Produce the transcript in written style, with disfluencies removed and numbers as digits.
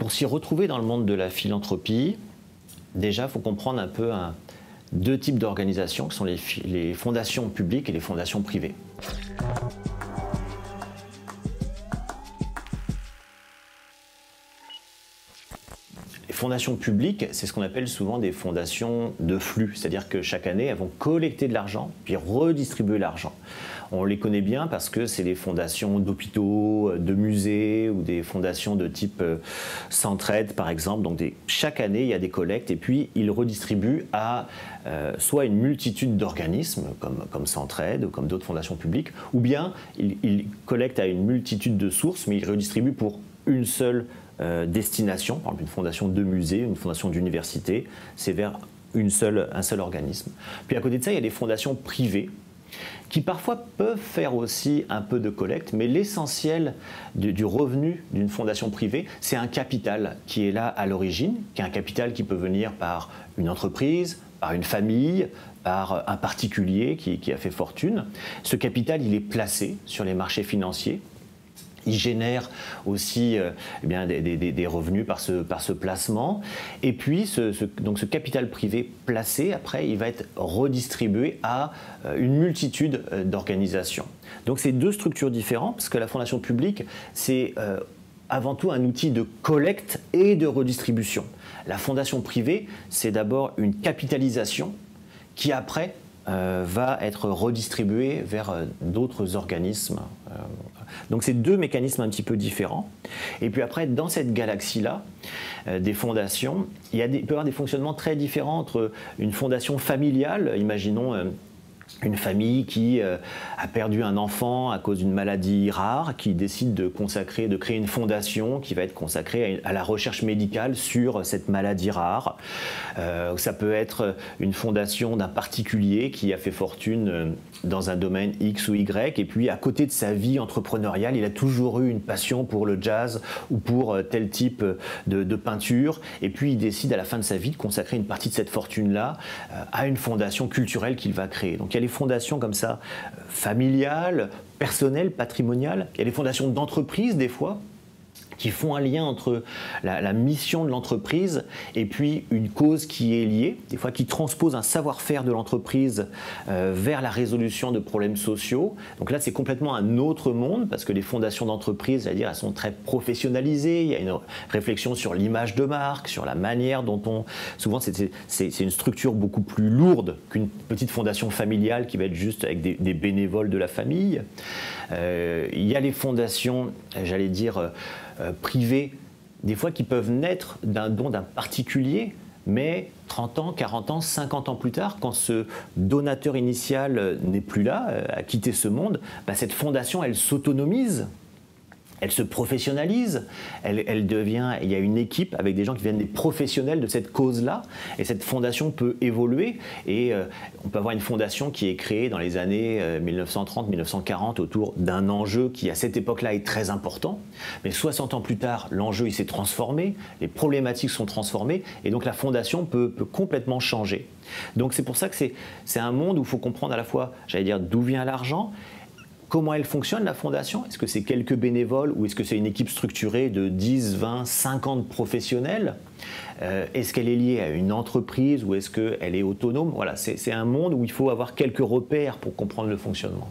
pour s'y retrouver dans le monde de la philanthropie, déjà, il faut comprendre un peu deux types d'organisations, qui sont les fondations publiques et les fondations privées. Les fondations publiques, c'est ce qu'on appelle souvent des fondations de flux, c'est-à-dire que chaque année, elles vont collecter de l'argent, puis redistribuer l'argent. On les connaît bien parce que c'est des fondations d'hôpitaux, de musées ou des fondations de type Centraide, par exemple. Donc chaque année, il y a des collectes et puis ils redistribuent à soit une multitude d'organismes comme Centraide ou comme d'autres fondations publiques, ou bien ils collectent à une multitude de sources, mais ils redistribuent pour une seule destination, par exemple une fondation de musée, une fondation d'université, c'est vers un seul organisme. Puis à côté de ça, il y a des fondations privées qui parfois peuvent faire aussi un peu de collecte, mais l'essentiel du revenu d'une fondation privée, c'est un capital qui est là à l'origine, qui est un capital qui peut venir par une entreprise, par une famille, par un particulier qui a fait fortune. Ce capital, il est placé sur les marchés financiers. Il génère aussi des revenus par ce placement. Et puis, donc ce capital privé placé, après, il va être redistribué à une multitude d'organisations. Donc, c'est deux structures différentes, parce que la fondation publique, c'est avant tout un outil de collecte et de redistribution. La fondation privée, c'est d'abord une capitalisation qui, après, va être redistribuée vers d'autres organismes. Donc c'est deux mécanismes un petit peu différents. Et puis après, dans cette galaxie-là, des fondations, il peut y avoir des fonctionnements très différents entre une fondation familiale, imaginons une famille qui a perdu un enfant à cause d'une maladie rare, qui décide de créer une fondation qui va être consacrée à la recherche médicale sur cette maladie rare. Ça peut être une fondation d'un particulier qui a fait fortune dans un domaine X ou Y, et puis à côté de sa vie entrepreneuriale, il a toujours eu une passion pour le jazz ou pour tel type de peinture, et puis il décide à la fin de sa vie de consacrer une partie de cette fortune-là à une fondation culturelle qu'il va créer. Donc il y a les fondations comme ça, familiales, personnelles, patrimoniales, il y a les fondations d'entreprise des fois, qui font un lien entre la mission de l'entreprise et puis une cause qui est liée, des fois qui transpose un savoir-faire de l'entreprise vers la résolution de problèmes sociaux. Donc là, c'est complètement un autre monde, parce que les fondations d'entreprise, c'est-à-dire, elles sont très professionnalisées, il y a une réflexion sur l'image de marque, sur la manière dont on... Souvent, c'est une structure beaucoup plus lourde qu'une petite fondation familiale qui va être juste avec des bénévoles de la famille. Il y a les fondations, j'allais dire, privées, des fois qui peuvent naître d'un don d'un particulier, mais 30 ans, 40 ans, 50 ans plus tard, quand ce donateur initial n'est plus là, a quitté ce monde, cette fondation, elle s'autonomise. Elle se professionnalise, il y a une équipe avec des gens qui viennent des professionnels de cette cause-là, et cette fondation peut évoluer, et on peut avoir une fondation qui est créée dans les années 1930-1940 autour d'un enjeu qui à cette époque-là est très important, mais 60 ans plus tard, l'enjeu il s'est transformé, les problématiques sont transformées, et donc la fondation peut complètement changer. Donc c'est pour ça que c'est un monde où il faut comprendre à la fois, j'allais dire, d'où vient l'argent. Comment elle fonctionne, la fondation? Est-ce que c'est quelques bénévoles ou est-ce que c'est une équipe structurée de 10, 20, 50 professionnels? Est-ce qu'elle est liée à une entreprise ou est-ce qu'elle est autonome? Voilà, c'est un monde où il faut avoir quelques repères pour comprendre le fonctionnement.